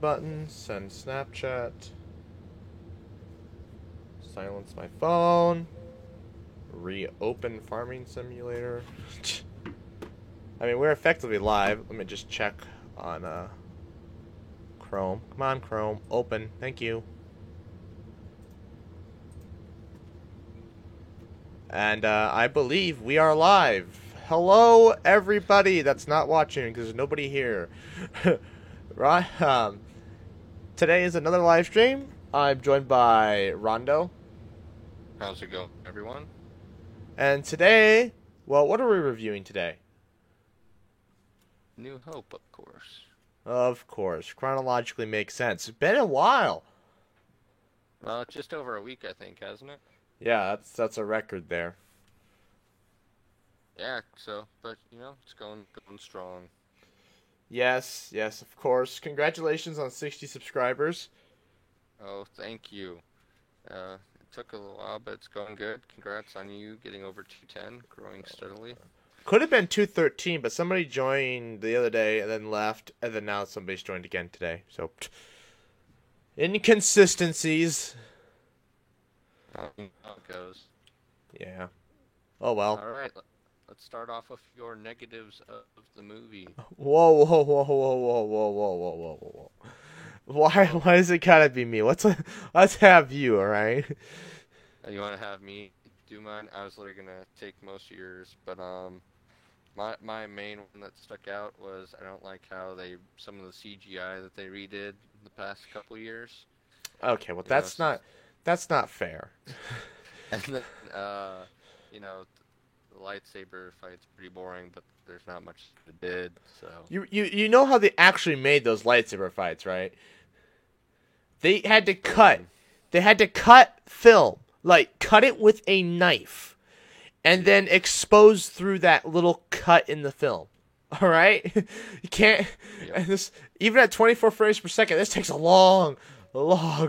button, send Snapchat, silence my phone, reopen Farming Simulator. I mean, we're effectively live. Let me just check on Chrome. Come on, Chrome. Open. Thank you. And I believe we are live. Hello, everybody that's not watching because there's nobody here. Right? Today is another live stream. I'm joined by Rondo. How's it go, everyone? And today, well, what are we reviewing today? New Hope, of course. Of course, chronologically makes sense. It's been a while. Well, just over a week, I think, hasn't it? Yeah, that's a record there. Yeah, but it's going strong. Yes, of course. Congratulations on 60 subscribers. Oh, thank you. It took a little while, but it's going good. Congrats on you getting over 210, growing steadily. Could have been 213, but somebody joined the other day and then left, and then now somebody's joined again today. So, inconsistencies. How it goes. Yeah. Oh well. All right, let's start off with your negatives of the movie. Whoa. Why does it gotta be me? Let's have you, alright? You want to have me do mine? I was literally gonna take most of yours, but my main one that stuck out was I don't like how some of the CGI that they redid the past couple years. Okay, well You know, that's not fair. and then you know, the lightsaber fight's pretty boring, but there's not much it did. So You know how they actually made those lightsaber fights, right? They had to cut. explain. They had to cut film, like cut it with a knife, and then expose through that little cut in the film. All right, you can't. Yep. And this even at 24 frames per second, this takes a long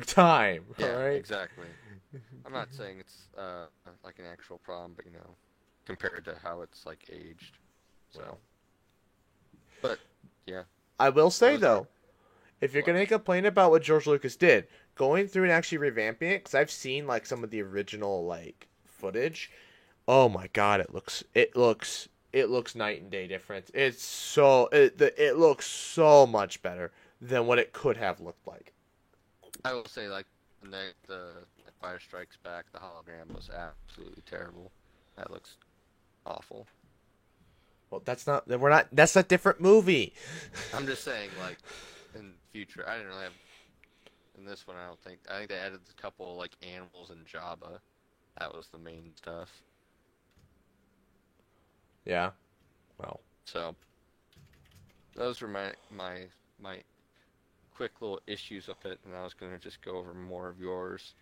time. All Yeah, right. exactly. I'm not saying it's like an actual problem, but compared to how it's like aged. So, Well, but yeah, I will say those are though, if you're what. gonna complain about what George Lucas did, going through and actually revamping it, because I've seen like some of the original like footage. Oh my god, it looks night and day difference. It looks so much better than what it could have looked like. I will say like the Empire Strikes Back, the hologram was absolutely terrible. That looks awful. Well, that's a different movie. I'm just saying like in future, I didn't really have in this one. I don't think. I think they added a couple like animals and Jabba. That was the main stuff. Yeah. Well. So those were my quick little issues with it, and I was gonna just go over more of yours.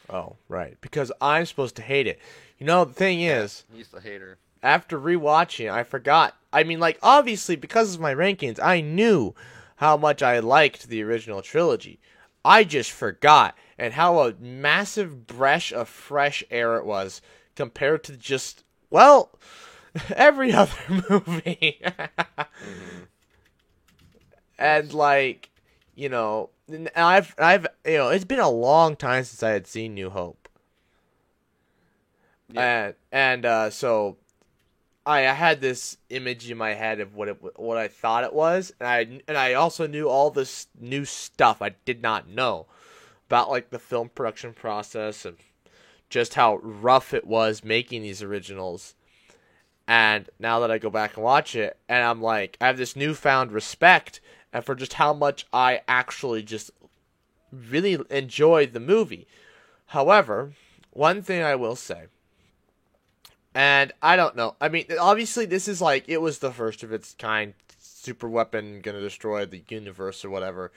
Oh, right. Because I'm supposed to hate it. You know, the thing Yeah, is, he's the hater. after rewatching, I forgot. I mean, like obviously because of my rankings, I knew how much I liked the original trilogy. I just forgot and how a massive breath of fresh air it was compared to just well, every other movie. Mm-hmm. And Yes. like, I've it's been a long time since I had seen New Hope. Yeah. And so I had this image in my head of what I thought it was, and I also knew all this new stuff I did not know about like the film production process and just how rough it was making these originals. And now that I go back and watch it, and I'm like, I have this newfound respect and for just how much I actually just really enjoyed the movie. However, one thing I will say, and I don't know. I mean, obviously, this is like it was the first of its kind, super weapon gonna destroy the universe or whatever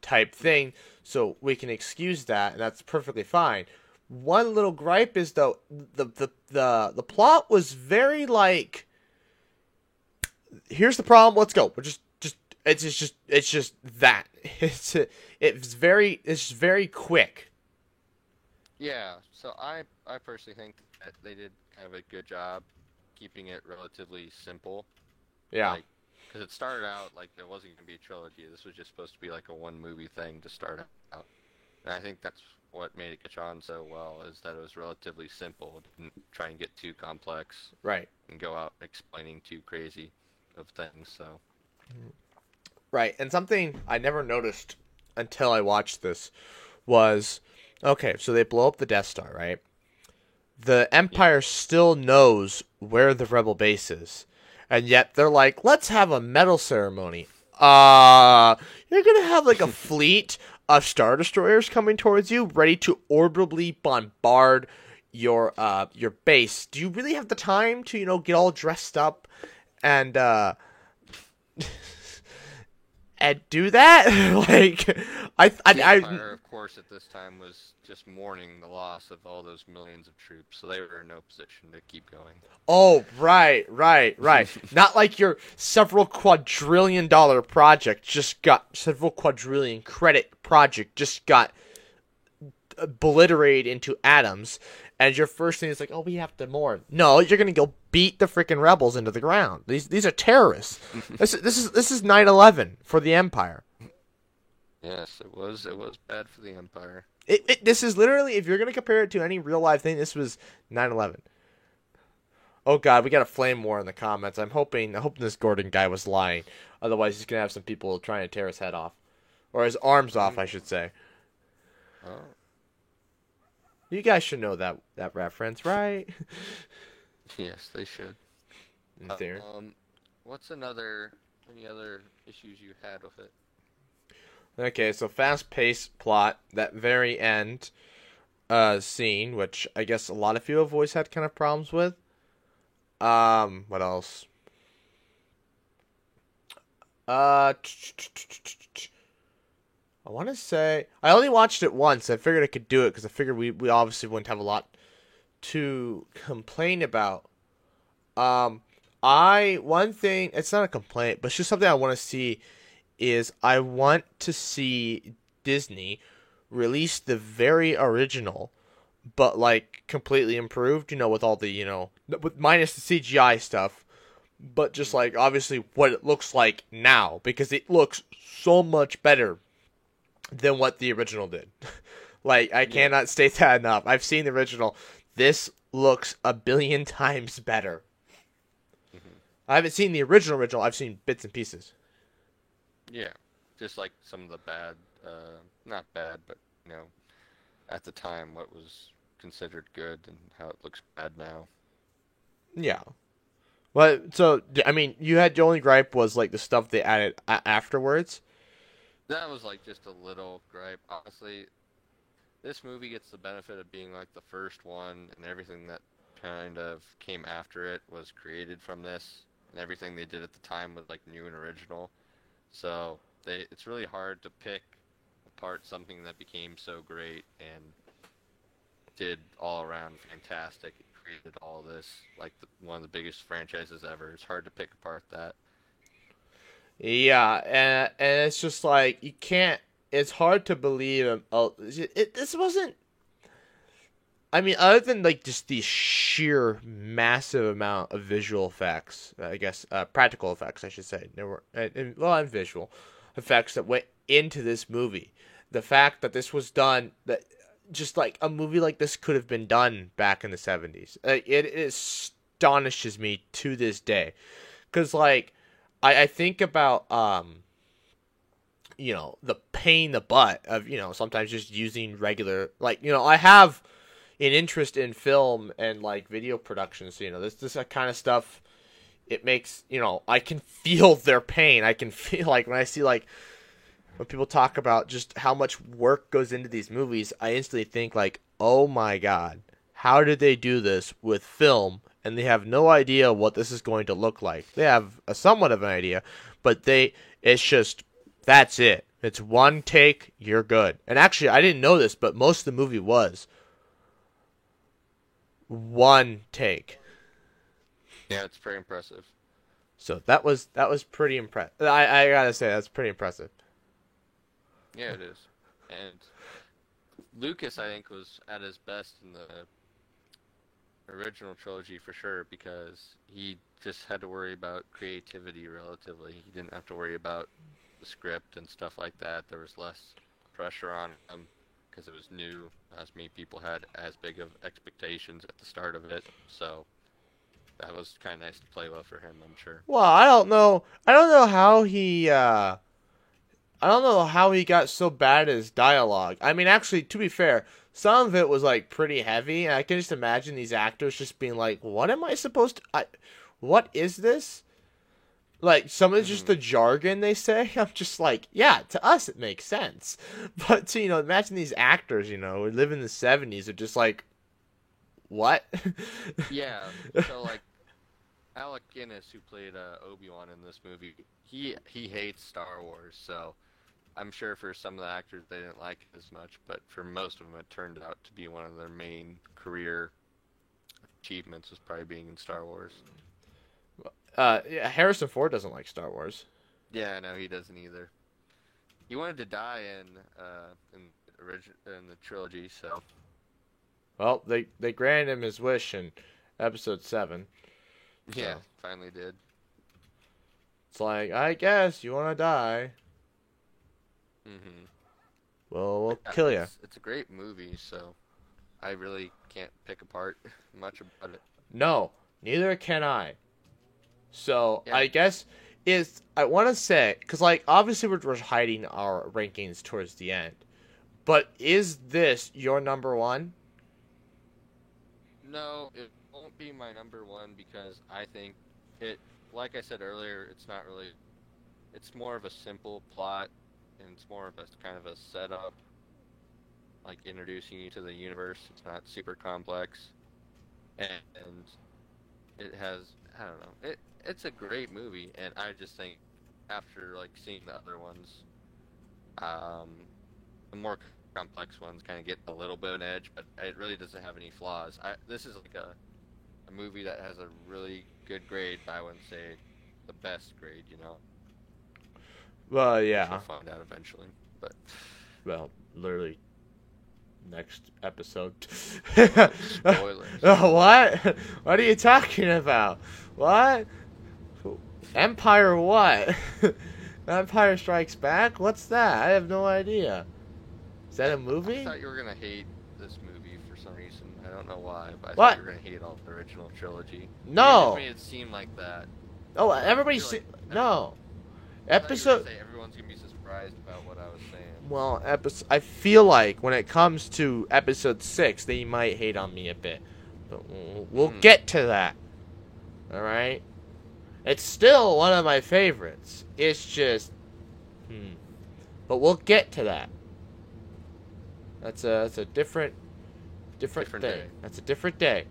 type thing. So we can excuse that, and that's perfectly fine. One little gripe is though the plot was very like here's the problem. Let's go. We're just it's just that it's very quick. Yeah. So I personally think that they did have a good job keeping it relatively simple. Yeah. Like because it started out like it wasn't going to be a trilogy. This was just supposed to be like a one movie thing to start out. And I think that's what made it catch on so well is that it was relatively simple. It didn't try and get too complex Right. and go out explaining too crazy of things. So Right. And something I never noticed until I watched this was okay, so they blow up the Death Star, right? The Empire still knows where the Rebel base is. And yet they're like, let's have a medal ceremony. You're going to have like a fleet of Star Destroyers coming towards you, ready to orbitally bombard your base. Do you really have the time to, get all dressed up and and do that? like, the Empire, of course, at this time was just mourning the loss of all those millions of troops, so they were in no position to keep going. Oh, right. Not like your several quadrillion dollar project just got several quadrillion credit project just got obliterated into atoms, and your first thing is like, oh, we have to mourn. No, you're gonna go beat the freaking rebels into the ground. These are terrorists. this is 9/11 for the Empire. Yes, it was bad for the Empire. This is literally, if you're gonna compare it to any real life thing, this was 9/11. Oh God, we got a flame war in the comments. I'm hoping this Gordon guy was lying. Otherwise, he's gonna have some people trying to tear his head off, or his arms off, I should say. Oh. You guys should know that reference, right? Yes, they should. In theory. What's any other issues you had with it? Okay, so fast-paced plot. That very end scene, which I guess a lot of you have always had kind of problems with. What else? I want to say I only watched it once. I figured I could do it because I figured we obviously wouldn't have a lot to complain about. One thing, it's not a complaint, but it's just something I want to see is I want to see Disney release the very original, but like completely improved, with all the, with minus the CGI stuff, but just like obviously what it looks like now, because it looks so much better than what the original did. Like, I cannot state that enough. I've seen the original. This looks a billion times better. Mm-hmm. I haven't seen the original. I've seen bits and pieces. Yeah, just like some of the bad, not bad, but, at the time what was considered good and how it looks bad now. Yeah. Well, so, I mean, you had your only gripe was, like, the stuff they added afterwards? That was like just a little gripe. Honestly, this movie gets the benefit of being like the first one, and everything that kind of came after it was created from this, and everything they did at the time was like new and original. So it's really hard to pick apart something that became so great and did all around fantastic. It created all this, like one of the biggest franchises ever. It's hard to pick apart that. Yeah, and it's just like, you can't, it's hard to believe, this wasn't, I mean, other than like just the sheer massive amount of visual effects, I guess, practical effects, I should say, and visual effects that went into this movie. The fact that this was done, that just like a movie like this could have been done back in the 70s, it astonishes me to this day, because like, I think about the pain in the butt of sometimes just using regular, like, I have an interest in film and like video production, so this kind of stuff, it makes, I can feel their pain. I can feel like when I see like when people talk about just how much work goes into these movies, I instantly think like, oh my God, how did they do this with film? And they have no idea what this is going to look like. They have a somewhat of an idea, but it's just, that's it. It's one take, you're good. And actually, I didn't know this, but most of the movie was one take. Yeah, it's pretty impressive. So that was pretty impressive. I gotta say, that's pretty impressive. Yeah, it is. And Lucas, I think, was at his best in the original trilogy for sure, because he just had to worry about creativity relatively. He didn't have to worry about the script and stuff like that. There was less pressure on him because it was new. As many people had as big of expectations at the start of it, so that was kind of nice to play with for him, I'm sure. Well, I don't know. I don't know how he. I don't know how he got so bad at his dialogue. I mean, actually, to be fair, some of it was like pretty heavy, and I can just imagine these actors just being like, "What am I supposed to? What is this?" Like some of it's just the jargon they say. I'm just like, yeah, to us it makes sense, but to imagine these actors, who live in the '70s, are just like, what? Yeah, so like Alec Guinness, who played Obi-Wan in this movie, he hates Star Wars, so I'm sure for some of the actors they didn't like it as much, but for most of them it turned out to be one of their main career achievements was probably being in Star Wars. Yeah, Harrison Ford doesn't like Star Wars. Yeah, no, he doesn't either. He wanted to die in the trilogy, so Well, they granted him his wish in Episode 7. yeah, So finally did. it's like, I guess you want to die. Mm-hmm. Well, we'll kill you. It's a great movie, so I really can't pick apart much about it. No, neither can I. So Yeah. I guess I want to say, because like obviously we're hiding our rankings towards the end, but is this your number one? No, it won't be my number one because I think it, like I said earlier, it's not really, it's more of a simple plot and it's more of a kind of a setup, like introducing you to the universe. It's not super complex, and it has, I don't know, it's a great movie, and I just think after like seeing the other ones, the more complex ones kind of get a little bit of an edge, but it really doesn't have any flaws. This is like a movie that has a really good grade, but I wouldn't say the best grade, Well, We'll yeah. find out eventually, but Well, literally next episode. spoilers. What? What are you talking about? What? Empire what? Empire Strikes Back? What's that? I have no idea. Is that a I movie? thought you were gonna hate this movie for some reason. I don't know why, but I What? thought you were gonna hate all the original trilogy. No. You just made it seem like that. Oh, everybody You're see. like, No. I thought you were Episode. gonna say everyone's gonna be surprised about what I was saying. Well, I feel like when it comes to episode 6, they might hate on me a bit. But we'll get to that. Alright? It's still one of my favorites. It's just. But we'll get to that. That's a different thing. day. That's a different day.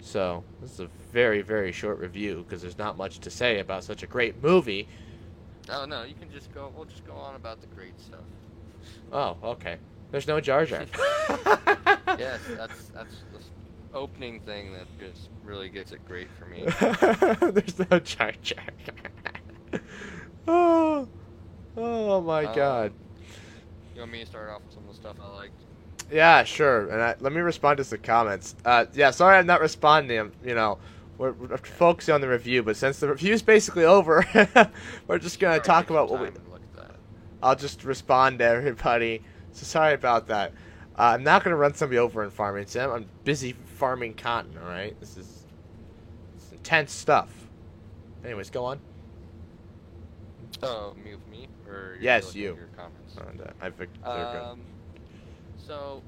So, this is a very, very short review because there's not much to say about such a great movie. Oh no, you can just go. We'll just go on about the great stuff. Oh, okay. There's no Jar Jar. Yes, that's the opening thing that just really gets it great for me. There's no Jar Jar. Oh my God. You want me to start off with some of the stuff I liked? Yeah, sure. And let me respond to some comments. Yeah, sorry I'm not responding. We're focusing on the review, but since the review's basically over, we're just gonna Alright, talk take about some what we. time and look at that. I'll just respond to everybody. So sorry about that. I'm not gonna run somebody over in farming sim. I'm busy farming cotton. All right, this is intense stuff. Anyways, go on. Oh, me with me, or Yes, looking you. at your comments? They're good. So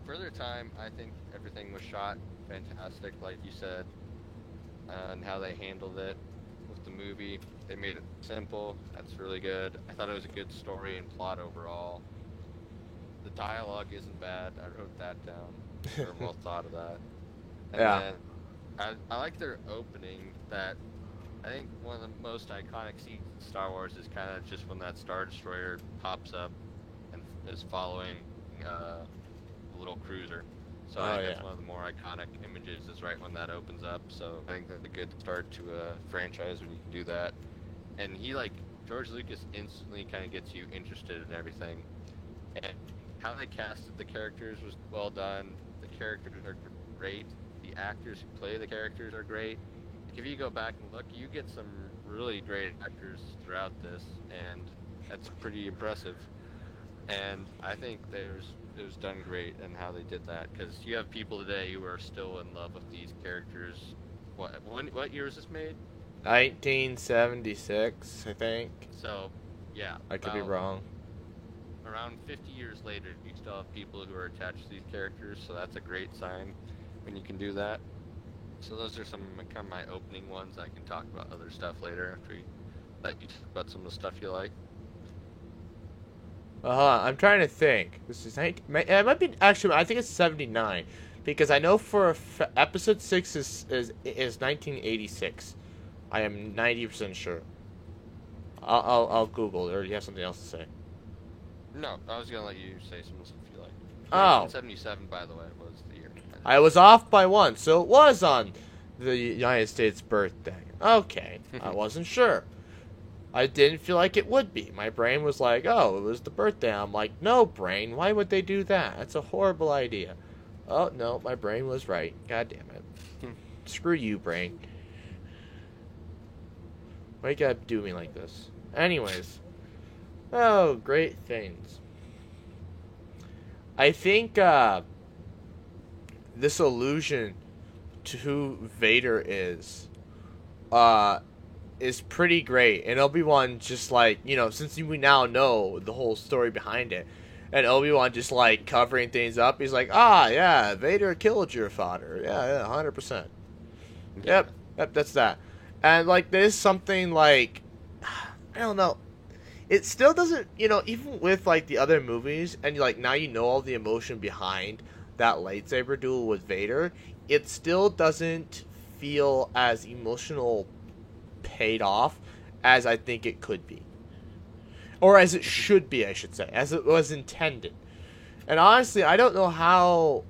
further time, I think everything was shot fantastic, like you said, and how they handled it with the movie. They made it simple. That's really good. I thought it was a good story and plot overall. The dialogue isn't bad. I wrote that down. They're well thought of that. And Yeah. then I like their opening. That I think one of the most iconic scenes in Star Wars is kind of just when that Star Destroyer pops up and is following a little cruiser. So I think that's one of the more iconic images is right when that opens up. So I think that's a good start to a franchise when you can do that. And George Lucas instantly kind of gets you interested in everything. And how they casted the characters was well done. The characters are great. The actors who play the characters are great. if you go back and look, you get some really great actors throughout this, and that's pretty impressive. And I think it was done great in how they did that because you have people today who are still in love with these characters. What year was this made? 1976, I think. So, yeah, I could be about wrong. around 50 years later, you still have people who are attached to these characters. So that's a great sign when you can do that. So those are some kind of my opening ones. I can talk about other stuff later after we let you talk about some of the stuff you like. I'm trying to think. This is 19, it might be actually. I think it's 79, because I know for episode 6 is 1986. I am 90% sure. I'll Google it, or do you have something else to say? No, I was gonna let you say some stuff you like. Oh, 1977, by the way, was the year. I was off by one, so it was on the United States birthday. Okay, I wasn't sure. I didn't feel like it would be. My brain was like, oh, it was the birthday. I'm like, no, brain, why would they do that? That's a horrible idea. Oh, no, my brain was right. God damn it. Screw you, brain. Why you gotta do me like this? Anyways. Oh, great things. I think, this allusion to who Vader is pretty great. And Obi-Wan just like, since we now know the whole story behind it, and Obi-Wan just like covering things up, he's like, yeah, Vader killed your father. Yeah, 100%. Yep, that's that. And like there's something like, I don't know. It still doesn't, even with like the other movies, and like now all the emotion behind that lightsaber duel with Vader, it still doesn't feel as emotional paid off as I think it could be. Or as it should be, I should say. As it was intended. And honestly, I don't know how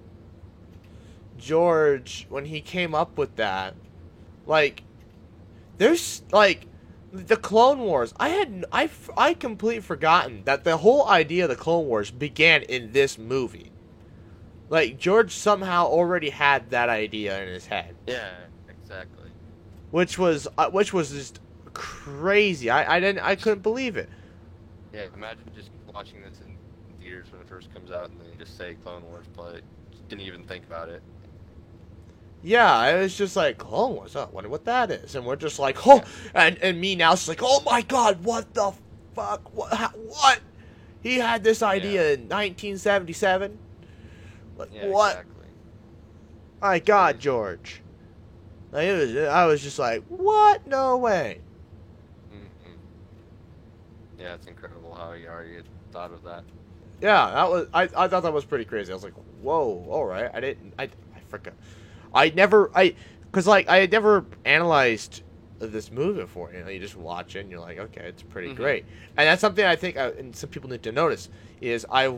George, when he came up with that, like, there's, like, the Clone Wars. I completely forgotten that the whole idea of the Clone Wars began in this movie. Like, George somehow already had that idea in his head. Yeah, exactly. Which was just crazy. I couldn't believe it. Yeah, imagine just watching this in theaters when it first comes out and then you just say Clone Wars play. Just didn't even think about it. Yeah, I was just like, Clone Wars, I wonder what that is. And we're just like, oh, and me now is like, oh my god, what the fuck? What? He had this idea in 1977? Yeah, what? Exactly. My god, George. Like, I was just like, what? No way. Mm-hmm. Yeah, it's incredible how he already had thought of that. Yeah, I thought that was pretty crazy. I was like, whoa, alright. I forgot. Because like, I had never analyzed this movie before. You just watch it and you're like, okay, it's pretty great. And that's something I think, and some people need to notice, is I'm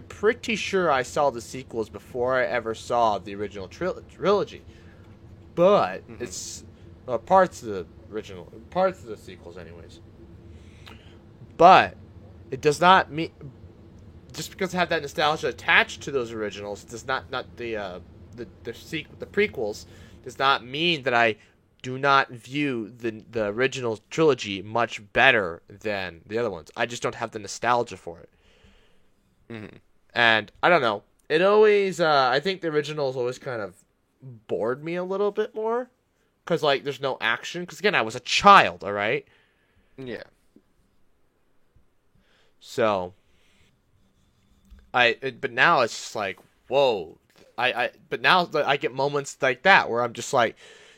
pretty sure I saw the sequels before I ever saw the original trilogy. But it's parts of the sequels anyways. But it does not mean, just because I have that nostalgia attached to those originals, does not the prequels, does not mean that I do not view the original trilogy much better than the other ones. I just don't have the nostalgia for it. And I don't know. It always, I think the originals always kind of bored me a little bit more, because like there's no action. Because again, I was a child. All right. Yeah. So, but now it's just like, whoa. But now I get moments like that where I'm just like,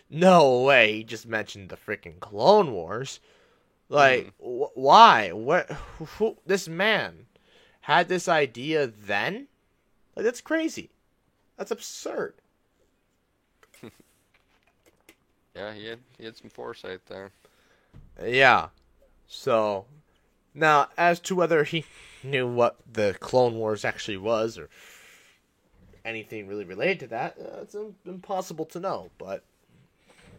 no way. He just mentioned the freaking Clone Wars. Like, why? Who? This man had this idea then? Like, that's crazy. That's absurd. Yeah, he had some foresight there. Yeah. So, now, as to whether he knew what the Clone Wars actually was, or anything really related to that, it's impossible to know, but...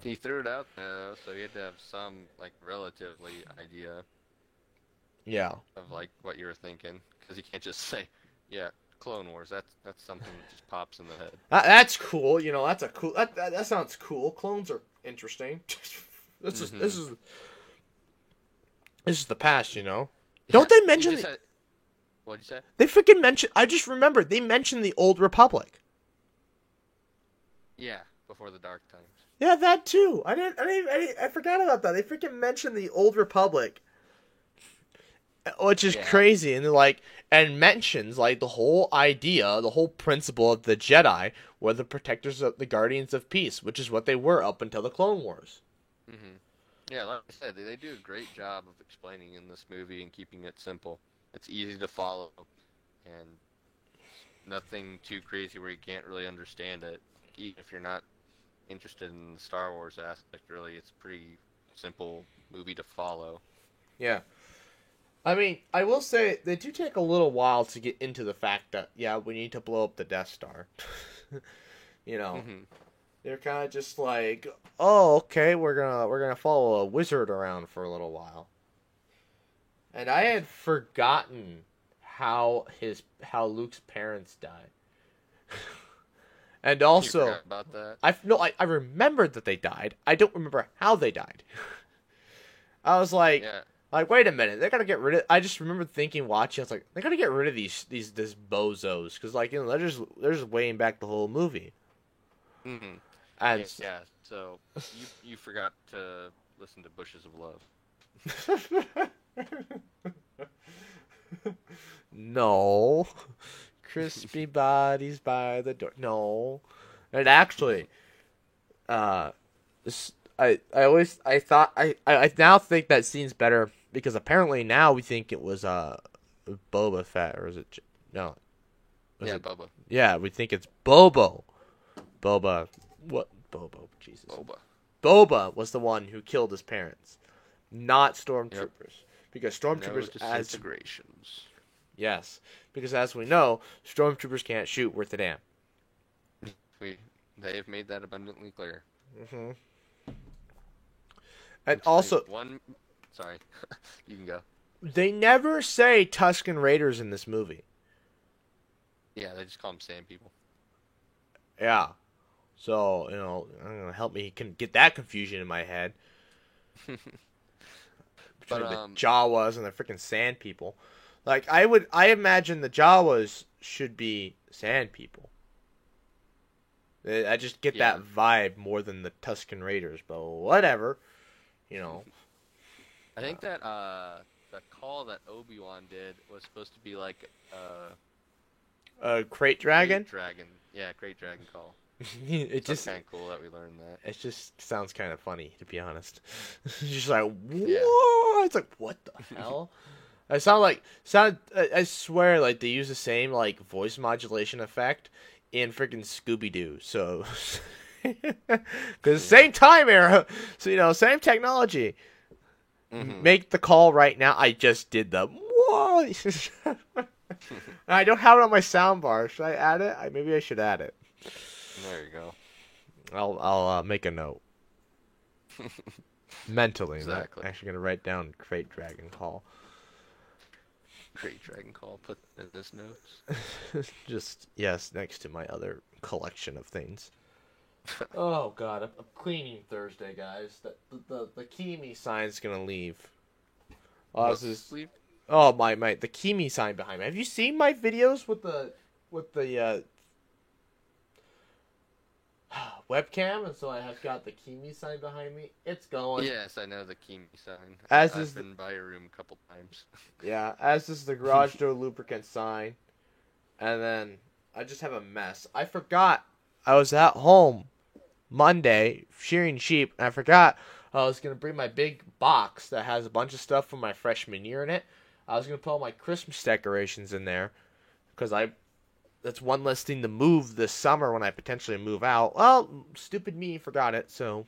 He threw it out there, so he had to have some, like, relatively idea yeah. of, like, what you were thinking. Because he can't just say, yeah, Clone Wars. That's something that just pops in the head. That's cool. You know, that's a cool. That sounds cool. Clones are interesting. this is this is this is the past. You know. Don't they mention? What'd you say? They freaking mention. I just remembered they mentioned the Old Republic. Yeah, before the Dark Times. Yeah, that too. I forgot about that. They freaking mentioned the Old Republic, which is crazy, and they're like, and mentions like the whole idea, the whole principle of the Jedi were the protectors of the Guardians of Peace, which is what they were up until the Clone Wars. Mm-hmm. Yeah, like I said, they do a great job of explaining in this movie and keeping it simple. It's easy to follow, and nothing too crazy where you can't really understand it. Even if you're not interested in the Star Wars aspect, really, it's a pretty simple movie to follow. Yeah. I mean, I will say, they do take a little while to get into the fact that, yeah, we need to blow up the Death Star. You know? Mm-hmm. They're kind of just like, oh, okay, we're gonna follow a wizard around for a little while. And I had forgotten how Luke's parents died. And also, you forgot about that? I remembered that they died. I don't remember how they died. I was like, wait a minute, they gotta get rid of. I just remember watching. I was like, they gotta get rid of these bozos because, like, you know, they're just weighing back the whole movie. Mm-hmm. And so you forgot to listen to Bushes of Love. No. Crispy bodies by the door. No. And actually, I now think that scene's better because apparently now we think it was Boba Fett, or is it no? Boba. Yeah, we think it's Boba. What Boba? Jesus. Boba was the one who killed his parents, not stormtroopers, because stormtroopers disintegrations. Yes, because as we know, stormtroopers can't shoot worth a damn. They have made that abundantly clear. Mm-hmm. And also, sorry, you can go. They never say Tusken Raiders in this movie. Yeah, they just call them sand people. Yeah, so you know, help me get that confusion in my head. Between the Jawas and the freaking sand people. Like, I imagine the Jawas should be sand people. I just get that vibe more than the Tusken Raiders, but whatever, you know. I think that the call that Obi-Wan did was supposed to be like a Krayt Dragon. Krayt Dragon call. It's just kind of cool that we learned that. It just sounds kind of funny, to be honest. It's just like, what? Yeah. It's like, what the hell? I swear, like, they use the same, like, voice modulation effect in freaking Scooby-Doo, so... Because same time era, so, you know, same technology. Mm-hmm. Make the call right now. I just did the... Whoa! I don't have it on my soundbar. Should I add it? Maybe I should add it. There you go. I'll make a note. Mentally. Exactly. I'm actually going to write down Krayt Dragon Call. Krayt Dragon Call, put in his notes. Just, yes, next to my other collection of things. Oh, God. I'm cleaning Thursday, guys. The Kimi sign's going to leave. Leave? Oh, the Kimi sign behind me. Have you seen my videos with the webcam, and so I have got the Kimi sign behind me? It's going. Yes, I know the Kimi sign. I've been by your room a couple times. Yeah, as is the garage door lubricant sign. And then I just have a mess. I forgot I was at home Monday shearing sheep, and I forgot I was going to bring my big box that has a bunch of stuff from my freshman year in it. I was going to put all my Christmas decorations in there because that's one less thing to move this summer when I potentially move out. Well, stupid me, forgot it, so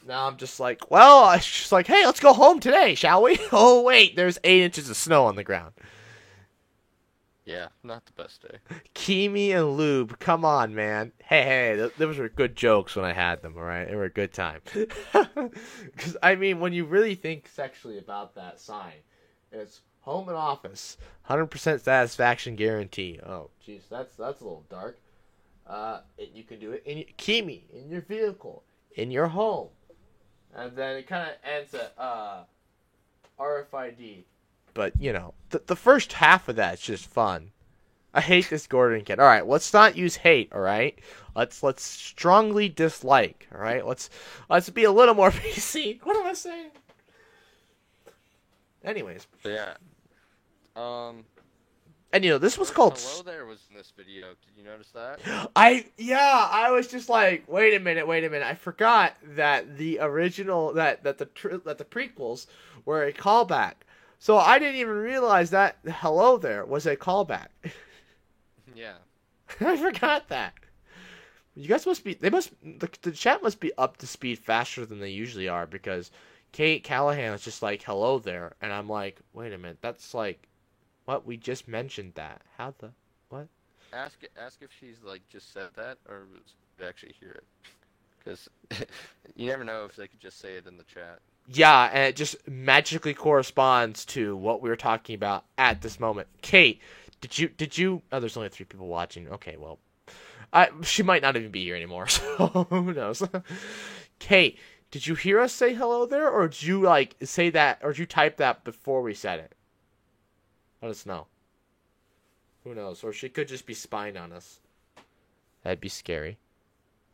now I'm just like, well, I was just like, hey, let's go home today, shall we? Oh, wait, there's 8 inches of snow on the ground. Yeah, not the best day. Kimi and Lube, come on, man. Hey, those were good jokes when I had them, all right? They were a good time. Because, I mean, when you really think sexually about that sign, it's Home and office, 100% satisfaction guarantee. Oh, jeez, that's a little dark. You can do it in Kimi, in your vehicle, in your home, and then it kind of ends at RFID. But you know, the first half of that's just fun. I hate this Gordon kid. All right, let's not use hate. All right, let's strongly dislike. All right, let's be a little more PC. What am I saying? Anyways, But yeah. and you know this was called. Hello there was in this video. Did you notice that? I was just like, wait a minute. I forgot that the original that the prequels were a callback. So I didn't even realize that hello there was a callback. Yeah. I forgot that. You guys the chat must be up to speed faster than they usually are, because Kate Callahan was just like hello there, and I'm like, wait a minute, that's like what we just mentioned that. How the what? Ask if she's like just said that or would actually hear it, because you never know if they could just say it in the chat. Yeah, and it just magically corresponds to what we were talking about at this moment. Kate, did you? Oh, there's only 3 people watching. Okay, well, she might not even be here anymore, so who knows? Kate, did you hear us say hello there, or did you like say that, or did you type that before we said it? Let us know. Who knows? Or she could just be spying on us. That'd be scary.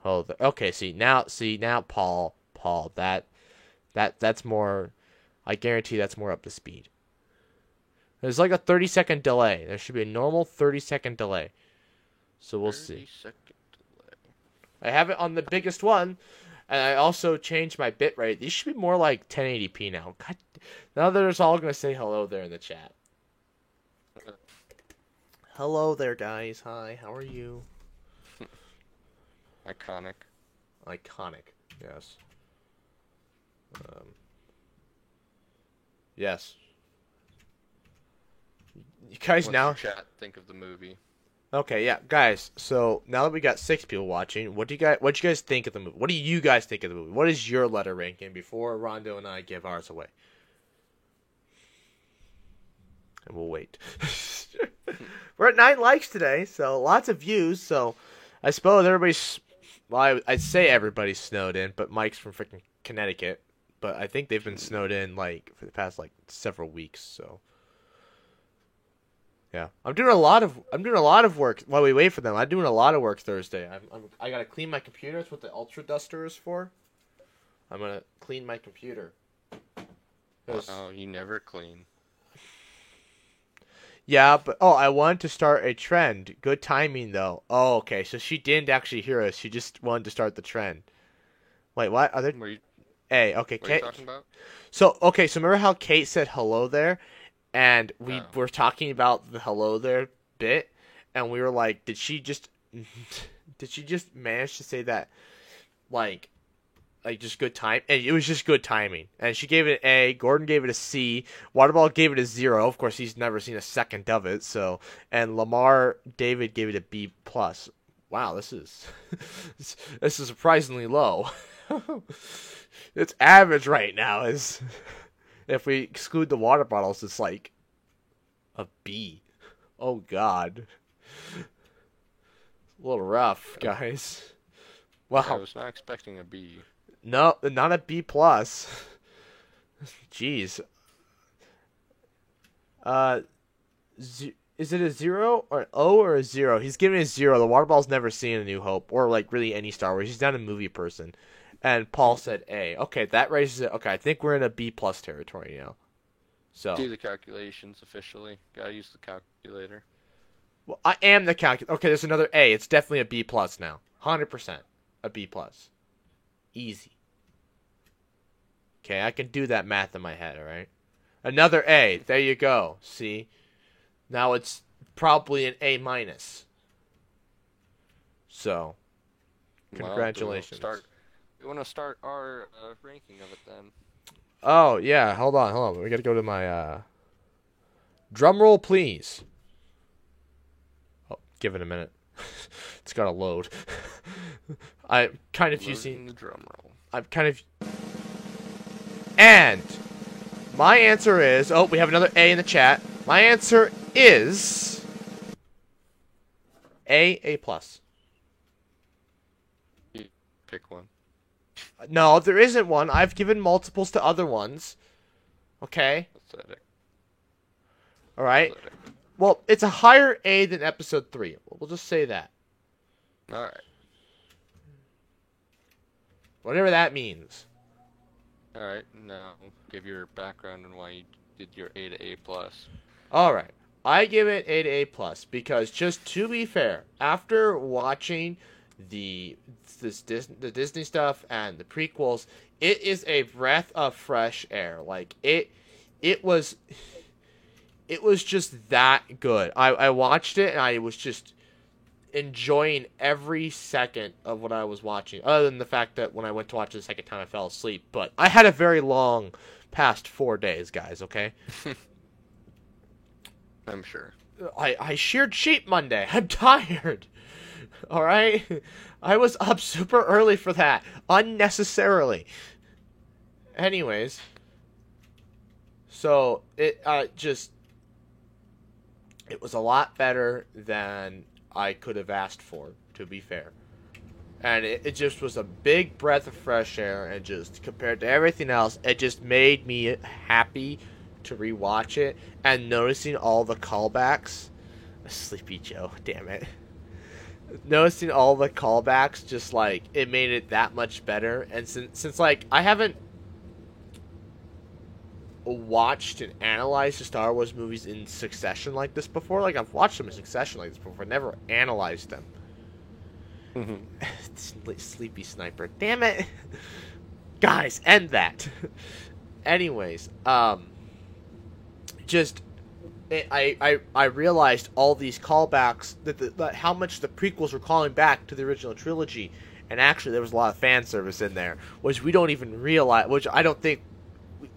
Oh, okay. See now, Paul, that's more. I guarantee that's more up to speed. There's like a 30-second delay. There should be a normal 30-second delay. So we'll see. 30-second delay. I have it on the biggest one, and I also changed my bitrate. These should be more like 1080p now. God, now they're just all gonna say hello there in the chat. Hello there, guys. Hi, how are you? Iconic. Yes. Yes. You guys What's now. your chat think of the movie? Okay, yeah, guys. So now that we got 6 people watching, what do you guys think of the movie? What do you guys think of the movie? What is your letter ranking before Rondo and I give ours away? And we'll wait. We're at 9 likes today, so lots of views. So I suppose everybody's. Well, I'd say everybody's snowed in, but Mike's from freaking Connecticut. But I think they've been snowed in like for the past like several weeks. So yeah, I'm doing a lot of work while we wait for them. I'm doing a lot of work Thursday. I gotta clean my computer. That's what the Ultra Duster is for. I'm gonna clean my computer. Oh, you never clean. Yeah, but I wanted to start a trend. Good timing though. Oh, okay. So she didn't actually hear us. She just wanted to start the trend. Wait, what? Are there? Hey, okay. What are you talking about? So remember how Kate said hello there, and we were talking about the hello there bit, and we were like, did she just manage to say that, like just good time? And it was just good timing. And she gave it an A. Gordon gave it a C. Waterball gave it a 0. Of course, he's never seen a second of it. So, and Lamar David gave it a B plus. Wow, this is surprisingly low. It's average right now. Is if we exclude the water bottles, it's like a B. Oh God, a little rough, guys. Wow. I was not expecting a B. No, not a B plus. Jeez. Is it a 0 or an O or a 0? He's giving a 0. The water ball's never seen A New Hope or like really any Star Wars. He's not a movie person. And Paul said A. Okay, that raises it. Okay, I think we're in a B plus territory now. So do the calculations officially. Gotta use the calculator. Well, I am the calculator. Okay, there's another A. It's definitely a B plus now. 100% a B plus. Easy. Okay, I can do that math in my head. All right. Another A. There you go. See. Now it's probably an A minus. So, congratulations. We want to start our ranking of it then. Oh, yeah. Hold on. We got to go to my drum roll, please. Oh, give it a minute. It's got to load. I'm kind of using the drum roll. I'm kind of. And My answer is... Oh, we have another A in the chat. My answer is... A plus. Pick one. No, there isn't one. I've given multiples to other ones. Okay? Pathetic. Alright? Pathetic. Well, it's a higher A than episode 3. We'll just say that. Alright. Whatever that means. Alright, now give your background and why you did your A to A plus. Alright. I give it A to A plus because, just to be fair, after watching the Disney stuff and the prequels, it is a breath of fresh air. Like it was just that good. I watched it and I was just enjoying every second of what I was watching. Other than the fact that when I went to watch it the second time, I fell asleep. But I had a very long past 4 days, guys. Okay. I'm sure. I sheared sheep Monday. I'm tired. All right? I was up super early for that. Unnecessarily. Anyways. So, it was a lot better than I could have asked for, to be fair. And it just was a big breath of fresh air, and just compared to everything else, it just made me happy to rewatch it, and noticing all the callbacks. Sleepy Joe, damn it. Noticing all the callbacks, just like, it made it that much better. And since like, I haven't watched and analyzed the Star Wars movies in succession like this before. Like, I've watched them in succession like this before, never analyzed them. Sleepy Sniper, damn it. Guys, end that. Anyways, I realized all these callbacks, that how much the prequels were calling back to the original trilogy, and actually there was a lot of fan service in there, which we don't even realize, which I don't think,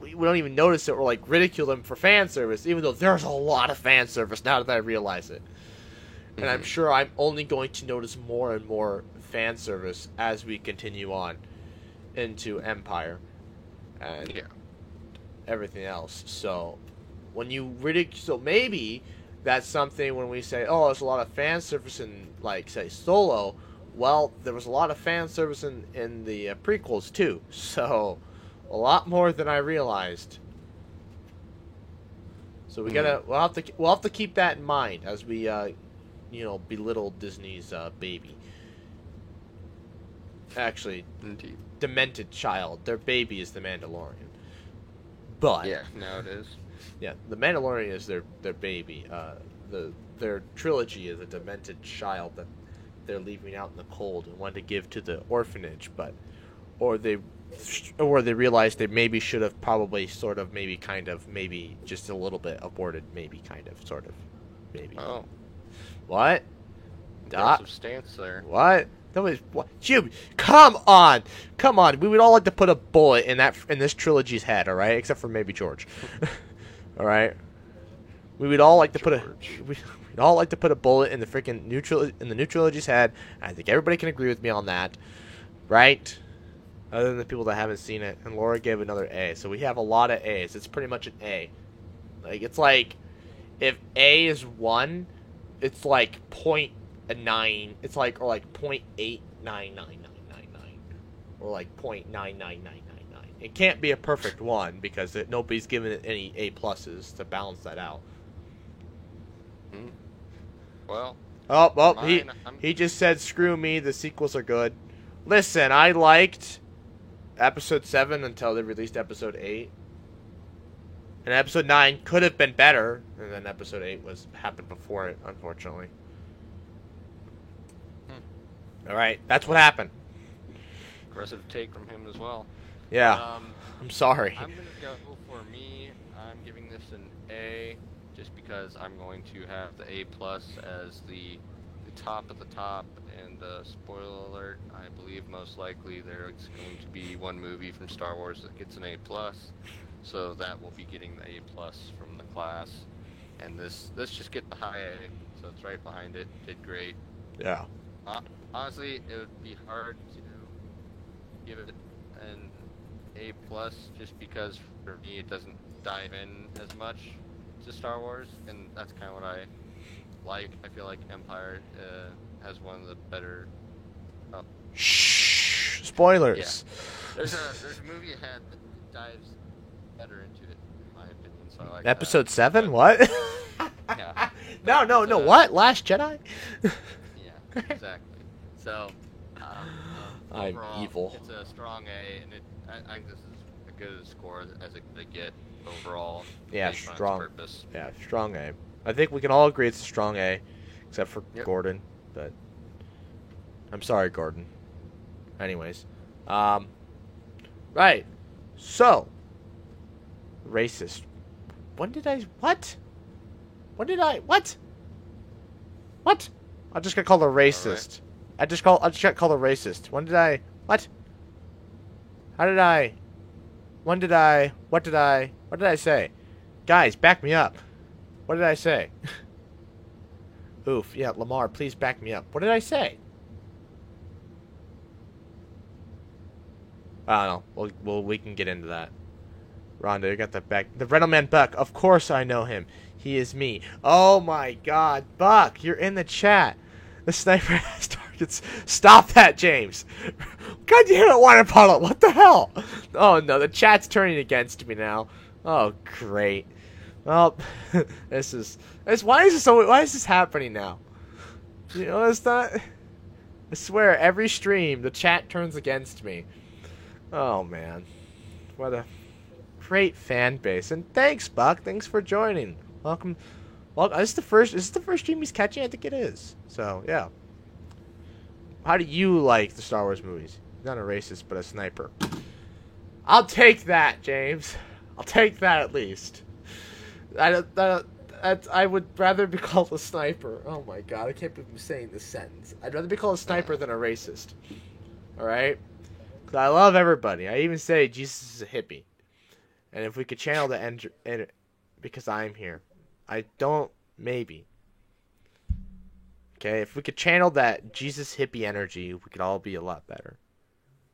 we don't even notice it or like ridicule them for fan service, even though there's a lot of fan service now that I realize it. And I'm sure I'm only going to notice more and more fan service as we continue on into Empire and everything else. So when you so maybe that's something when we say, oh, there's a lot of fan service in, like, say, Solo. Well, there was a lot of fan service in the prequels too. So a lot more than I realized. So we'll have to keep that in mind as we belittle Disney's baby. Actually, Indeed. demented child. Their baby is the Mandalorian. But yeah, now it is. Yeah, the Mandalorian is their baby. Their trilogy is a demented child that they're leaving out in the cold and want to give to the orphanage, or they realize they maybe should have probably sort of maybe kind of maybe just a little bit aborted, maybe kind of sort of maybe. Oh. What? Aggressive stance there. What? What? Come on! We would all like to put a bullet in this trilogy's head, all right? Except for maybe George. All right. We would all like to we'd all like to put a bullet in the freaking new trilogy's head. And I think everybody can agree with me on that, right? Other than the people that haven't seen it. And Laura gave another A, so we have a lot of A's. It's pretty much an A. Like, it's like if A is 1, it's like 0.9. It's like, or like 0.899999, or like 0.99999. It can't be a perfect 1 because nobody's given it any A pluses to balance that out. Well. He just said, screw me, the sequels are good. Listen, I liked episode 7 until they released episode 8. And episode 9 could have been better, and then episode 8 happened before it, unfortunately. Alright, that's what happened. Aggressive take from him as well. Yeah, I'm sorry. I'm going to go for me. I'm giving this an A, just because I'm going to have the A plus as the top of the top. And spoiler alert, I believe most likely there's going to be one movie from Star Wars that gets an A plus, so that will be getting the A plus from the class. And this just get the high A, so it's right behind it. Did great. Yeah. Honestly, it would be hard to give it an A+, just because for me it doesn't dive in as much to Star Wars, and that's kind of what I like. I feel like Empire has one of the better. Oh, Shh. yeah, Spoilers. there's a movie ahead that dives better into it, in my opinion. So I like that. Episode 7? But What? yeah, but No, no, it's no. a What? Last Jedi? yeah, exactly. So I'm overall, evil. it's a strong A, and I think this is a good score as it could get overall Yeah, based on its strong. purpose. Yeah, strong A. I think we can all agree it's a strong A, except for Yep. Gordon. But I'm sorry, Gordon. Anyways, right. So, racist. When did I? What? When did I? What? What? I just got called a racist. I just got called a racist. When did I? What? How did I? When did I? What did I? What did I say? Guys, back me up. What did I say? Oof. Yeah, Lamar, please back me up. What did I say? I don't know. We can get into that. Rhonda, you got the back. The Rental Man Buck. Of course I know him. He is me. Oh my God, Buck, you're in the chat. The sniper has targets. Stop that, James. God, you hit a water puddle. What the hell? Oh no, the chat's turning against me now. Oh great. Well, this is. Why is this happening now? You know, it's not. I swear, every stream the chat turns against me. Oh man, what a great fan base, and thanks, Buck. Thanks for joining. Welcome. Well, this is the first. Is this the first stream he's catching? I think it is. So yeah. How do you like the Star Wars movies? He's not a racist, but a sniper. I'll take that, James. I'll take that at least. I would rather be called a sniper. Oh my God, I can't believe I'm saying this sentence. I'd rather be called a sniper than a racist. All right. Because I love everybody. I even say Jesus is a hippie. And if we could channel the end, because I'm here. I don't, maybe. Okay, if we could channel that Jesus hippie energy, we could all be a lot better.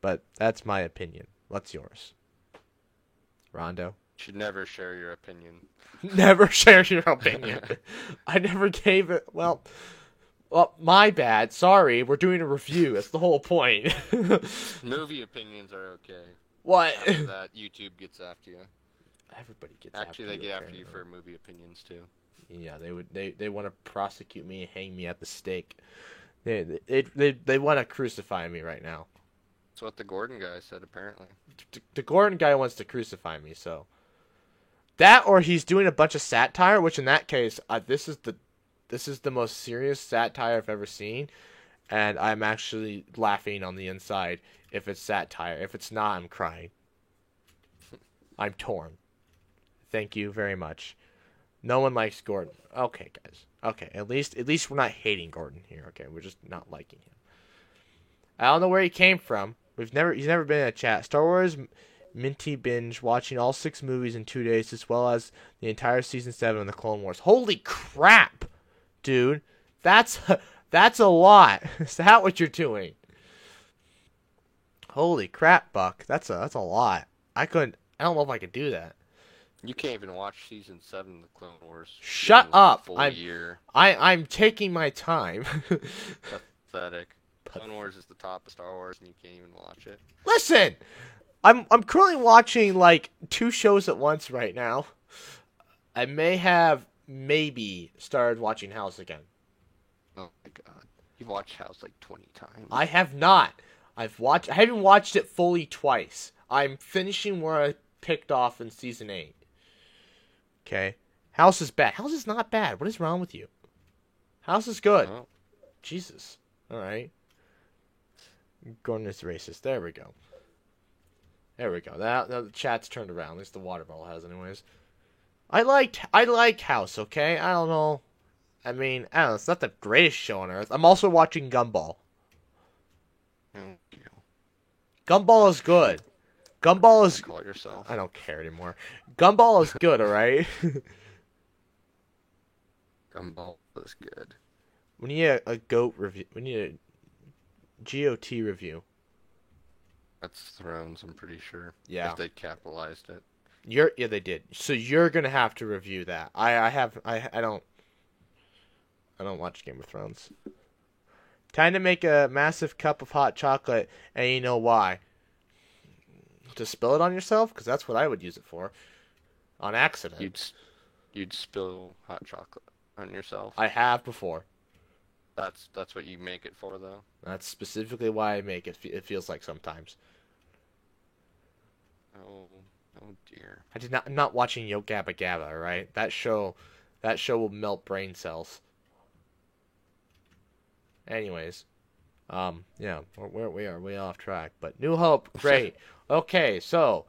But that's my opinion. What's yours? Rondo? Should never share your opinion. Never share your opinion. I never gave it, well, my bad. Sorry, we're doing a review. That's the whole point. Movie opinions are okay. What? After that, YouTube gets after you. Everybody gets Actually, after they you, get after you apparently. for movie opinions too. Yeah, they want to prosecute me and hang me at the stake. They want to crucify me right now. That's what the Gordon guy said, apparently. The Gordon guy wants to crucify me, so that, or he's doing a bunch of satire, which in that case, this is the most serious satire I've ever seen, and I'm actually laughing on the inside if it's satire. If it's not, I'm crying. I'm torn. Thank you very much. No one likes Gordon. Okay, guys. Okay, at least we're not hating Gordon here. Okay, we're just not liking him. I don't know where he came from. He's never been in a chat. Star Wars Minty binge watching all 6 movies in 2 days, as well as the entire season 7 of the Clone Wars. Holy crap, dude! That's a lot. Is that what you're doing? Holy crap, Buck! That's a lot. I don't know if I could do that. You can't even watch season 7 of the Clone Wars. Shut in, like, up! a full year. I'm taking my time. Pathetic. Clone Wars is the top of Star Wars, and you can't even watch it. Listen, I'm currently watching like 2 shows at once right now. I maybe started watching House again. Oh my god, you've watched House like 20 times. I have not. I haven't watched it fully twice. I'm finishing where I picked off in season 8. Okay, House is bad. House is not bad. What is wrong with you? House is good. Oh. Jesus. All right. Gordon is racist. There we go. There we go. Now the chat's turned around. At least the water bottle has, anyways. I like House. Okay. I don't know. I mean, I don't know. It's not the greatest show on earth. I'm also watching Gumball. Gumball is good. Gumball is. Call it yourself. I don't care anymore. Gumball is good. All right. Gumball is good. We need a GOAT review. We need a GOT review. That's Thrones, I'm pretty sure. Yeah. If they capitalized it. Yeah, they did. So you're gonna have to review that. I don't watch Game of Thrones. Time to make a massive cup of hot chocolate, and you know why? To spill it on yourself, because that's what I would use it for, on accident. You'd spill hot chocolate on yourself. I have before. That's what you make it for, though. That's specifically why I make it. It feels like sometimes. Oh dear. I'm not watching Yo Gabba Gabba, right? That show will melt brain cells. Anyways, yeah, we are way off track. But New Hope, great. Okay, so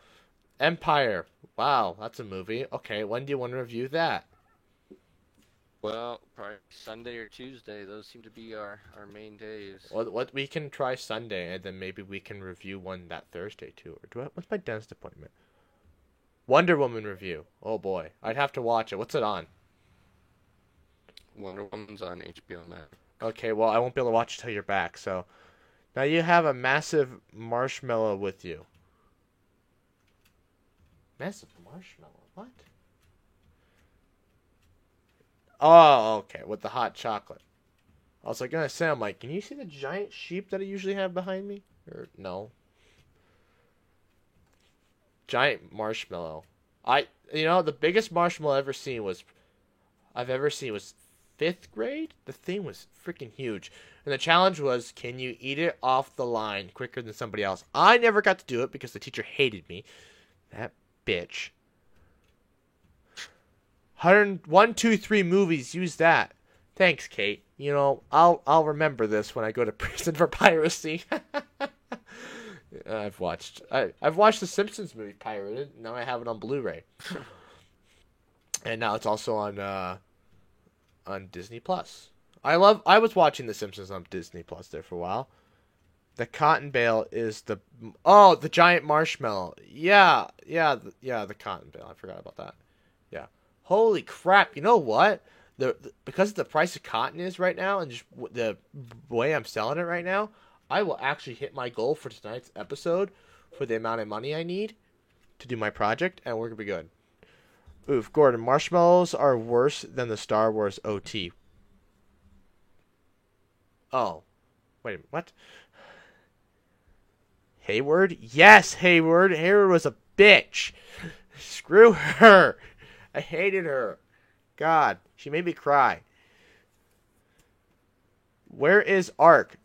Empire, wow, that's a movie. Okay, when do you want to review that? Well, probably Sunday or Tuesday. Those seem to be our main days. What we can try Sunday, and then maybe we can review one that Thursday too. Or what's my dentist appointment? Wonder Woman review. Oh boy, I'd have to watch it. What's it on? Wonder Woman's on HBO Max. Okay, well, I won't be able to watch it till you're back. So now you have a massive marshmallow with you. Massive marshmallow? What? Oh, okay, with the hot chocolate. I was like gonna say, I'm like, can you see the giant sheep that I usually have behind me? Or no? Giant marshmallow. The biggest marshmallow I've ever seen was 5th grade. The thing was freaking huge. And the challenge was, can you eat it off the line quicker than somebody else? I never got to do it because the teacher hated me. That bitch. 1, 2, 3 movies. Use that. Thanks, Kate. I'll remember this when I go to prison for piracy. I've watched the Simpsons movie pirated. Now I have it on Blu-ray. And now it's also on Disney Plus. I was watching The Simpsons on Disney Plus there for a while. The cotton bale is the giant marshmallow. Yeah, the cotton bale. I forgot about that. Yeah. Holy crap! You know what? Because of the price of cotton is right now, and just the way I'm selling it right now, I will actually hit my goal for tonight's episode for the amount of money I need to do my project, and we're gonna be good. Oof, Gordon, marshmallows are worse than the Star Wars OT. Oh, wait a minute, what? Hayward? Yes, Hayward. Hayward was a bitch. Screw her. I hated her. God, she made me cry. Where is Ark?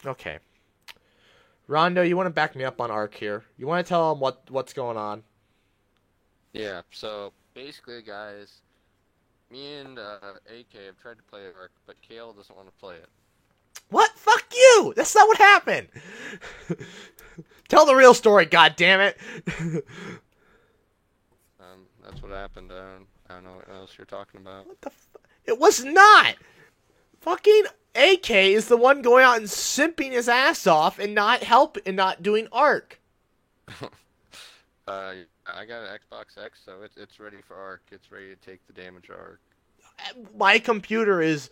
Okay. Rondo, you want to back me up on Ark here? You want to tell him what's going on? Yeah, so basically, guys, me and AK have tried to play Ark, but Kale doesn't want to play it. What? Fuck you! That's not what happened! Tell the real story, goddammit! That's what happened. I don't know what else you're talking about. What the It was not! Fucking AK is the one going out and simping his ass off and not doing Ark. I got an Xbox X, so it's ready for Ark. It's ready to take the damage of Ark. My computer it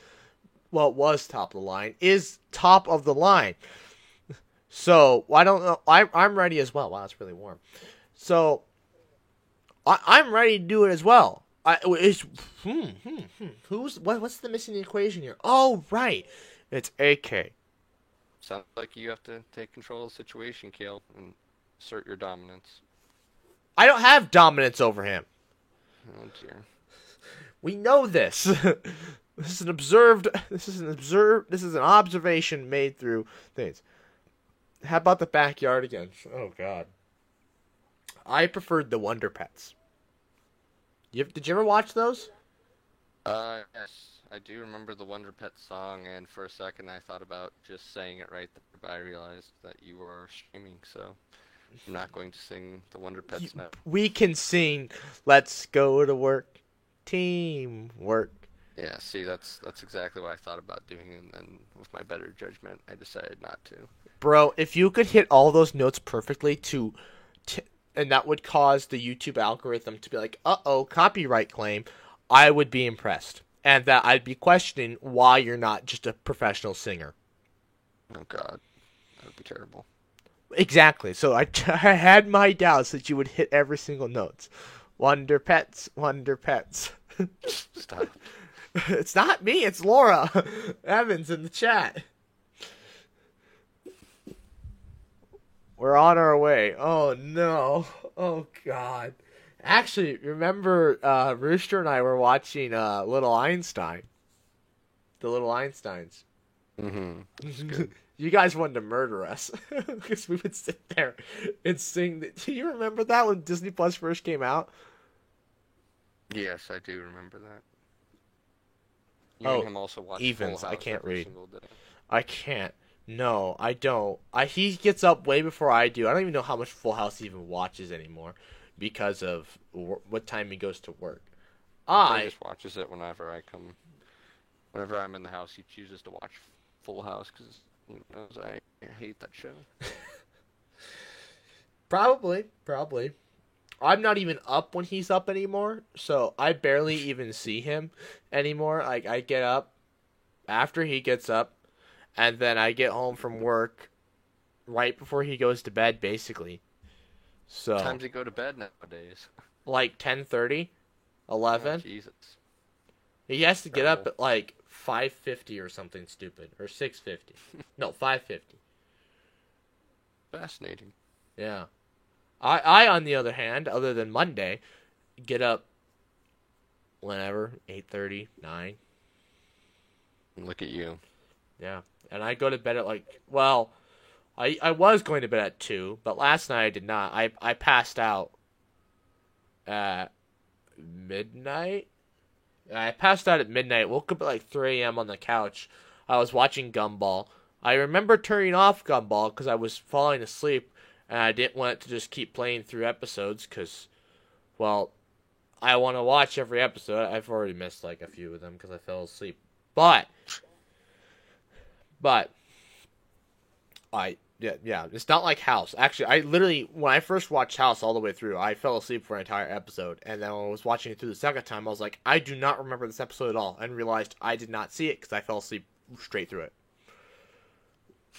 was top of the line, is top of the line. So, I don't know. I'm ready as well. Wow, it's really warm. So, I'm ready to do it as well. What's the missing equation here? Oh, right. It's AK. Sounds like you have to take control of the situation, Kale, and assert your dominance. I don't have dominance over him. Oh dear. We know this. This is an observation made through things. How about the backyard again? Oh god. I preferred the Wonder Pets. Did you ever watch those? Yes. I do remember the Wonder Pets song, and for a second I thought about just saying it right there, but I realized that you were streaming, so I'm not going to sing the Wonder Pets now. We can sing Let's Go to Work. Teamwork. Yeah, see, that's exactly what I thought about doing, and then with my better judgment, I decided not to. Bro, if you could hit all those notes perfectly and that would cause the YouTube algorithm to be like, uh-oh, copyright claim, I would be impressed. And that I'd be questioning why you're not just a professional singer. Oh, God. That would be terrible. Exactly. So I I had my doubts that you would hit every single note. Wonder Pets, Wonder Pets. Stop. It's not me, it's Laura Evans in the chat. We're on our way. Oh no. Oh god. Actually, remember Rooster and I were watching Little Einstein. The Little Einsteins. Mm-hmm. It's good. You guys wanted to murder us because we would sit there and sing. Do you remember that when Disney Plus first came out? Yes, I do remember that. You Oh, and him also watch Evans. Full I House can't every read. single day. I can't. No, I don't. He gets up way before I do. I don't even know how much Full House he even watches anymore because of what time he goes to work. He just watches it whenever I come. Whenever I'm in the house, he chooses to watch Full House because he knows I hate that show. Probably. I'm not even up when he's up anymore, so I barely even see him anymore. Like I get up after he gets up, and then I get home from work right before he goes to bed, basically. So Time to go to bed nowadays. like 10:30, Oh, 11. Jesus. He has to get up Terrible. at like 5:50 or something stupid, or 6:50. No, 5:50. Fascinating. Yeah. I on the other hand, other than Monday, get up whenever 8:30, 9. Look at you. Yeah, and I go to bed at I was going to bed at 2, but last night I did not. I passed out at midnight. I passed out at midnight. Woke up at like 3 a.m. on the couch. I was watching Gumball. I remember turning off Gumball because I was falling asleep, and I didn't want it to just keep playing through episodes because, well, I want to watch every episode. I've already missed like a few of them because I fell asleep. But yeah, it's not like House. Actually, I literally when I first watched House all the way through, I fell asleep for an entire episode, and then when I was watching it through the second time, I was like, I do not remember this episode at all, and realized I did not see it because I fell asleep straight through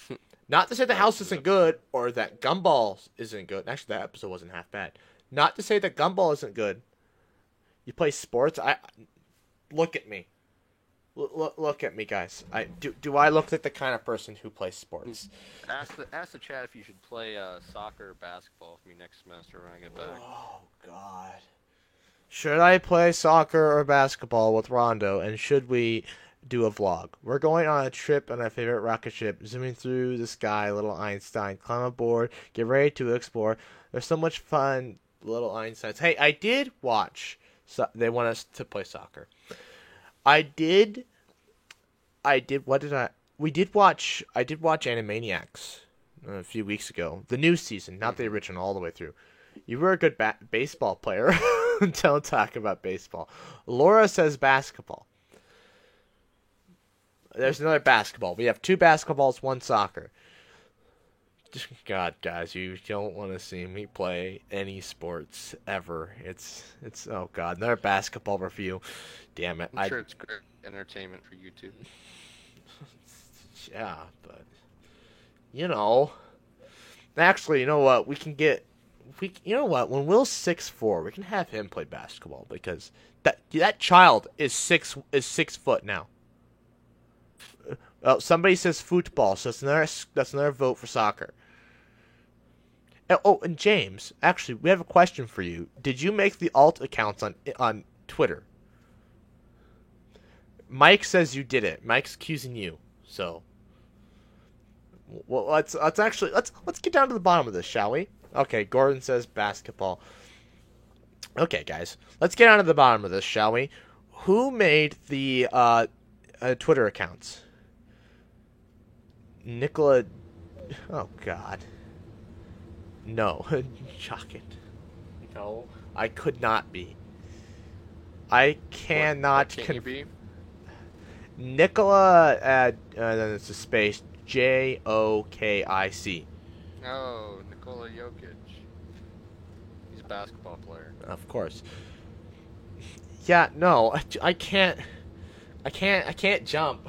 it. Not to say the House isn't good or that Gumball isn't good. Actually, that episode wasn't half bad. Not to say that Gumball isn't good. You play sports. I look at me. Look at me, guys. Do I look like the kind of person who plays sports? Ask the chat if you should play soccer or basketball with me next semester when I get back. Oh God. Should I play soccer or basketball with Rondo, and should we do a vlog? We're going on a trip on our favorite rocket ship, zooming through the sky, little Einstein. Climb aboard, get ready to explore. There's so much fun, little Einsteins. Hey, I did watch. So they want us to play soccer. I did. What did I? We did watch. I did watch Animaniacs a few weeks ago. The new season, not the original, all the way through. You were a good baseball player. Don't talk about baseball. Laura says basketball. There's another basketball. We have 2 basketballs, 1 soccer. God, guys, you don't want to see me play any sports ever. It's oh God, another basketball review. Damn it. I'm sure it's great entertainment for YouTube. Yeah, but actually, you know what? You know what? When Will's 6'4", we can have him play basketball because that child is 6 foot now. Somebody says football, so that's another vote for soccer. And James, actually, we have a question for you. Did you make the alt accounts on Twitter? Mike says you did it. Mike's accusing you. So, well, let's get down to the bottom of this, shall we? Okay, Gordon says basketball. Okay, guys, let's get down to the bottom of this, shall we? Who made the Twitter accounts? Nicola. Oh God. No, shocking. No, I could not be. I cannot. What can you be? Nicola. Then it's a space. Jokic. No, Nikola Jokic. He's a basketball player. Of course. Yeah. No, I can't. I can't jump.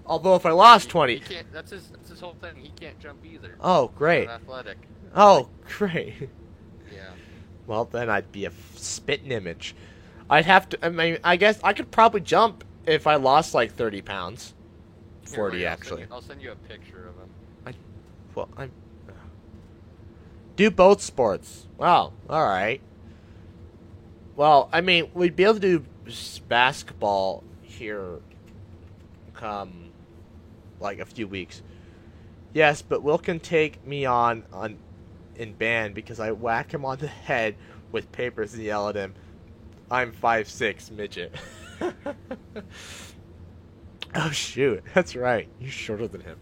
Although if I lost He 20... can't. That's his whole thing. He can't jump either. Oh, He's great. not athletic. Oh, great. Yeah. Well, then I'd be a spitting image. I'd have to... I mean, I guess I could probably jump if I lost like 30 pounds. 40, Here, wait, actually. I'll send you a picture of him. Well, I... Do both sports. Wow, alright. Well, I mean, we'd be able to do basketball here come, like, a few weeks. Yes, but Will can take me on in band because I whack him on the head with papers and yell at him, I'm 5'6", midget. Oh, shoot. That's right. You're shorter than him.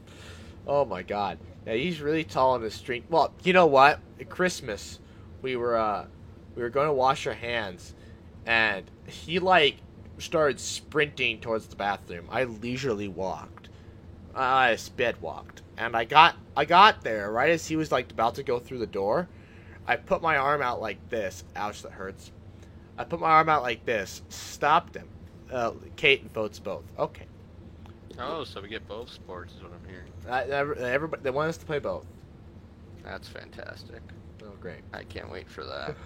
Oh, my God. Yeah, he's really tall on the street. Well, you know what? At Christmas, we were going to wash our hands, and he, like, started sprinting towards the bathroom. I leisurely walked. I sped walked. And I got there right as he was, like, about to go through the door. I put my arm out like this. Ouch, that hurts. I put my arm out like this. Stopped him. Kate votes both. Okay. Oh, so we get both sports is what I'm hearing. Everybody, they want us to play both. That's fantastic. Oh, great. I can't wait for that.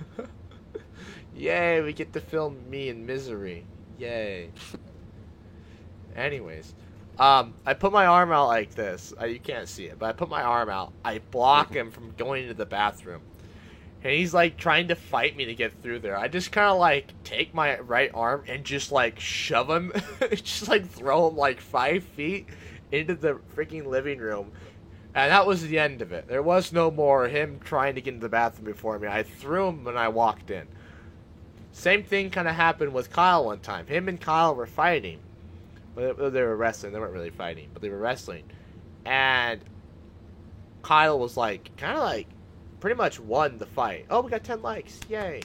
Yay, we get to film me in misery. Yay. Anyways, I put my arm out like this. You can't see it, but I put my arm out. I block him from going into the bathroom. And he's, like, trying to fight me to get through there. I just kind of, like, take my right arm and just, like, shove him. Just, like, throw him, like, 5 feet into the freaking living room. And that was the end of it. There was no more him trying to get into the bathroom before me. I threw him when I walked in. Same thing kind of happened with Kyle one time. Him and Kyle were fighting. Well, they were wrestling. They weren't really fighting, but they were wrestling. And Kyle was, like, kind of, like, pretty much won the fight. Oh, we got 10 likes. Yay.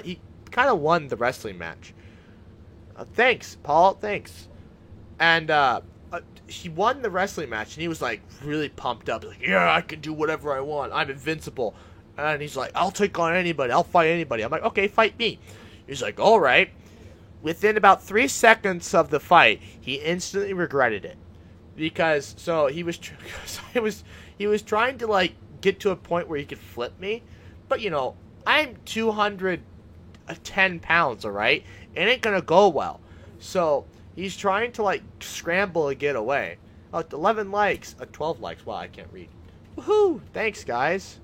He kind of won the wrestling match. Thanks, Paul. Thanks. And he won the wrestling match, and he was, like, really pumped up. Like, yeah, I can do whatever I want. I'm invincible. And he's like, I'll take on anybody. I'll fight anybody. I'm like, okay, fight me. He's like, all right. Within about 3 seconds of the fight, he instantly regretted it. Because, so, he was trying to, like, get to a point where he could flip me, but you know, I'm 210 pounds, alright? It ain't gonna go well. So he's trying to, like, scramble to get away. 11 likes, 12 likes. Wow, I can't read. Woohoo! Thanks, guys.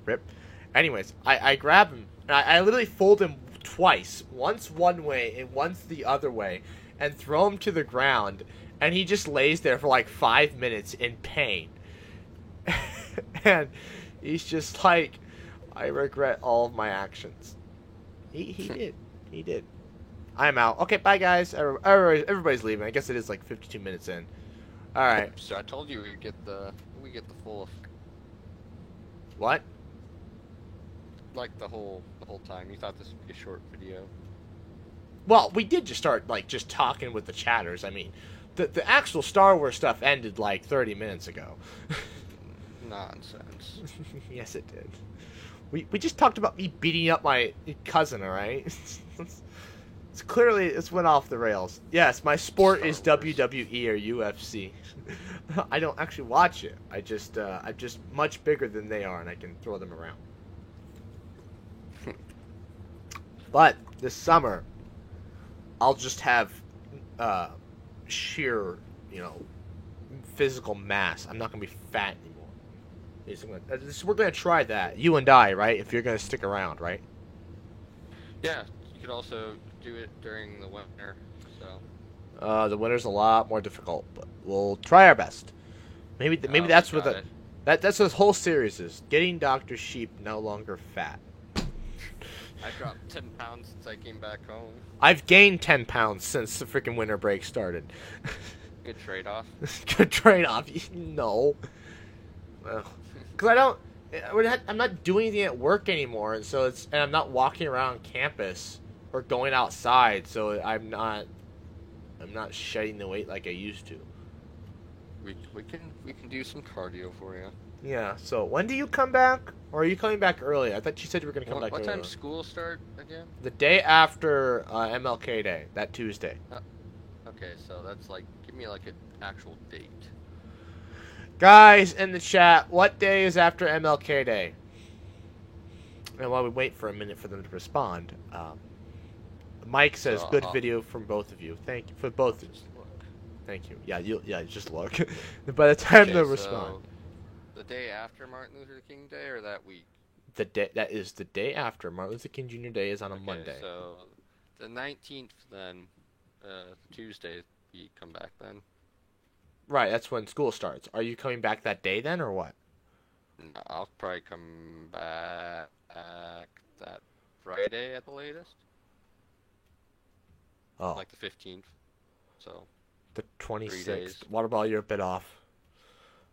Rip. Anyways, I grab him and I literally fold him twice, once one way and once the other way, and throw him to the ground, and he just lays there for like 5 minutes in pain. And he's just like, I regret all of my actions. He did. He did. I'm out. Okay, bye guys. Everybody's leaving. I guess it is like 52 minutes in. All right. So I told you we get the full, What? like the whole time. You thought this would be a short video. Well, we did just start like just talking with the chatters. I mean, the actual Star Wars stuff ended like 30 minutes ago. Nonsense. Yes, it did. We just talked about me beating up my cousin, alright? It's clearly, it's went off the rails. Yes, my sport is WWE or UFC. I don't actually watch it. I'm just much bigger than they are, and I can throw them around. But this summer, I'll just have sheer, physical mass. I'm not gonna be fat anymore. We're gonna try that. You and I, right? If you're gonna stick around, right? Yeah, you could also do it during the winter. So. The winter's a lot more difficult, but we'll try our best. Maybe that's what that's what this whole series is. Getting Dr. Sheep no longer fat. I dropped 10 pounds since I came back home. I've gained 10 pounds since the freaking winter break started. Good trade-off. Good trade-off. No. Well, because I'm not doing anything at work anymore, and I'm not walking around campus or going outside, so I'm not shedding the weight like I used to. We can do some cardio for you. Yeah. So when do you come back, or are you coming back early? I thought you said you were gonna come back. What early. time school start again? The day after MLK Day, that Tuesday. Okay. Okay, so that's like, give me like an actual date. Guys in the chat, what day is after MLK Day? And while we wait for a minute for them to respond, Mike says So good video from both of you. Thank you for I'll both. just look. Thank you. Yeah, just look. By the time Okay, they so respond, the day after Martin Luther King Day or that week? the day that is the day after Martin Luther King Jr. Day is on a Okay, Monday. so the 19th then, Tuesday, you come back then? Right, that's when school starts. Are you coming back that day then, or what? No, I'll probably come back that Friday at the latest, Oh, like the 15th. So the 3 days. 26th. Water ball, you're a bit off.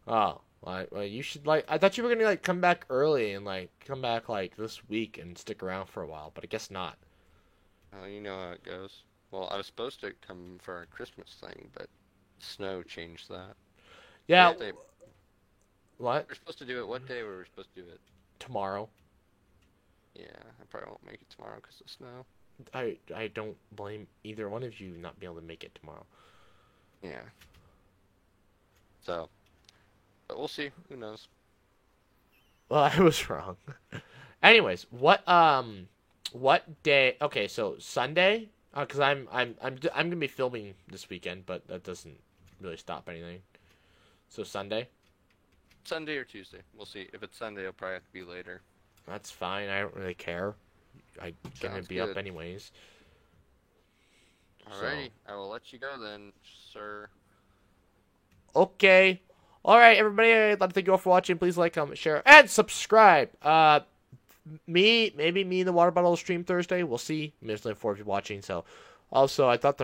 Oh, well, you should like. I thought you were gonna like come back early and like come back like this week and stick around for a while, but I guess not. Oh, you know how it goes. Well, I was supposed to come for our Christmas thing, but snow changed that. Yeah. What day? What? We're supposed to do it. What day were we supposed to do it? Tomorrow. Yeah, I probably won't make it tomorrow because of snow. I don't blame either one of you not being able to make it tomorrow. Yeah. So, but we'll see. Who knows? Well, I was wrong. Anyways, what day? Okay, so Sunday. Because I'm gonna be filming this weekend, but that doesn't really stop anything. So Sunday. Sunday or Tuesday. We'll see. If it's Sunday, it'll probably have to be later. That's fine. I don't really care. I'm gonna Sounds be good. up anyways. Alrighty, I will let you go then, sir. Okay. All right, everybody. I'd like to thank you all for watching. Please like, comment, share, and subscribe. Maybe me and the water bottle will stream Thursday. We'll see. There's only 4 of you watching, so. Also, I thought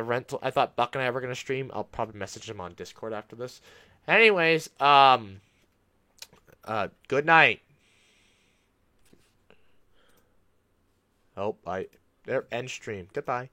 Buck and I were gonna stream. I'll probably message him on Discord after this. Anyways, good night. Oh, bye. There, end stream. Goodbye.